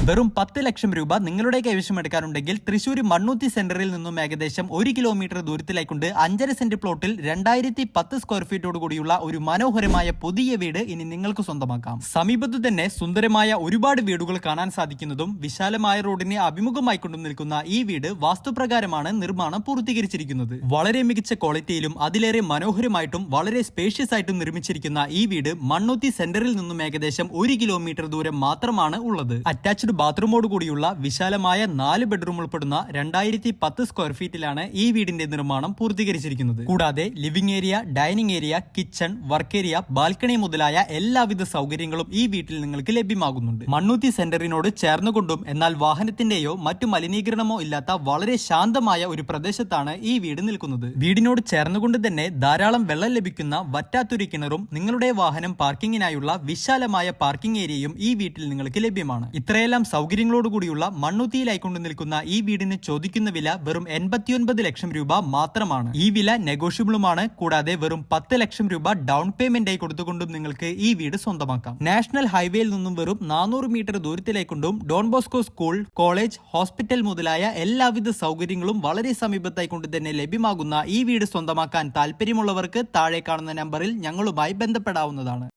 വെറും 10 ലക്ഷം രൂപ നിങ്ങളുടെ കൈവശം എടുക്കാനുണ്ടെങ്കിൽ തൃശ്ശൂർ മണ്ണൂത്തി സെന്ററിൽ നിന്നും ഏകദേശം 1 കിലോമീറ്റർ ദൂരത്തിലേക്കൊണ്ട് 5.5 സെന്റ് പ്ലോട്ടിൽ 2010 സ്ക്വയർ ഫീറ്റോട് കൂടിയുള്ള ഒരു മനോഹരമായ പുതിയ വീട് ഇനി നിങ്ങൾക്ക് സ്വന്തമാക്കാം. സമീപത്തു തന്നെ സുന്ദരമായ ഒരുപാട് വീടുകൾ കാണാൻ സാധിക്കുന്നതും വിശാലമായ റോഡിനെ അഭിമുഖമായിക്കൊണ്ടും നിൽക്കുന്ന ഈ വീട് വാസ്തുപ്രകാരമാണ് നിർമ്മാണം പൂർത്തീകരിച്ചിരിക്കുന്നത്. വളരെ മികച്ച ക്വാളിറ്റിയിലും അതിലേറെ മനോഹരമായിട്ടും വളരെ സ്പേഷ്യസ് ആയിട്ടും നിർമ്മിച്ചിരിക്കുന്ന ഈ വീട് മണ്ണൂത്തി സെന്ററിൽ നിന്നും ഏകദേശം 1 കിലോമീറ്റർ ദൂരം മാത്രമാണ് ഉള്ളത്. അറ്റാച്ച്ഡ് ബാത്റൂമോട് കൂടിയുള്ള വിശാലമായ 4 ബെഡ്റൂം ഉൾപ്പെടുന്ന 2010 സ്ക്വയർ ഫീറ്റിലാണ് ഈ വീടിന്റെ നിർമ്മാണം പൂർത്തീകരിച്ചിരിക്കുന്നത്. കൂടാതെ living area, dining area, kitchen, work area, balcony മുതലായ എല്ലാവിധ സൗകര്യങ്ങളും ഈ വീട്ടിൽ നിങ്ങൾക്ക് ലഭ്യമാകുന്നുണ്ട്. മണ്ണൂത്തി സെന്ററിനോട് ചേർന്നുകൊണ്ടും എന്നാൽ വാഹനത്തിന്റെയോ മറ്റു മലിനീകരണമോ ഇല്ലാത്ത വളരെ ശാന്തമായ ഒരു പ്രദേശത്താണ് ഈ വീട് നിൽക്കുന്നത്. വീടിനോട് ചേർന്നുകൊണ്ട് തന്നെ ധാരാളം വെള്ളം ലഭിക്കുന്ന വറ്റാത്തൊരു കിണറും നിങ്ങളുടെ വാഹനം പാർക്കിങ്ങിനായുള്ള വിശാലമായ പാർക്കിംഗ് ഏരിയയും ഈ വീട്ടിൽ നിങ്ങൾക്ക് ലഭ്യമാണ്. ഇത്രയെല്ലാം സൗകര്യങ്ങളോടുകൂടിയുള്ള മണ്ണൂത്തിയിലായിക്കൊണ്ട് നിൽക്കുന്ന ഈ വീടിന് ചോദിക്കുന്ന വില വെറും 89 ലക്ഷം രൂപ മാത്രമാണ്. ഈ വില നെഗോഷ്യബിളുമാണ്. കൂടാതെ വെറും 10 ലക്ഷം രൂപ ഡൗൺ പേയ്മെന്റ് ആയി കൊടുത്തുകൊണ്ടും നിങ്ങൾക്ക് ഈ വീട് സ്വന്തമാക്കാം. നാഷണൽ ഹൈവേയിൽ നിന്നും വെറും 400 മീറ്റർ ദൂരത്തിലേക്കൊണ്ടും Don Bosco school, college, hospital മുതലായ എല്ലാവിധ സൗകര്യങ്ങളും വളരെ സമീപത്തായി കൊണ്ട് തന്നെ ലഭ്യമാകുന്ന ഈ വീട് സ്വന്തമാക്കാൻ താല്പര്യമുള്ളവർക്ക് താഴെ കാണുന്ന നമ്പറിൽ ഞങ്ങളുമായി ബന്ധപ്പെടാവുന്നതാണ്.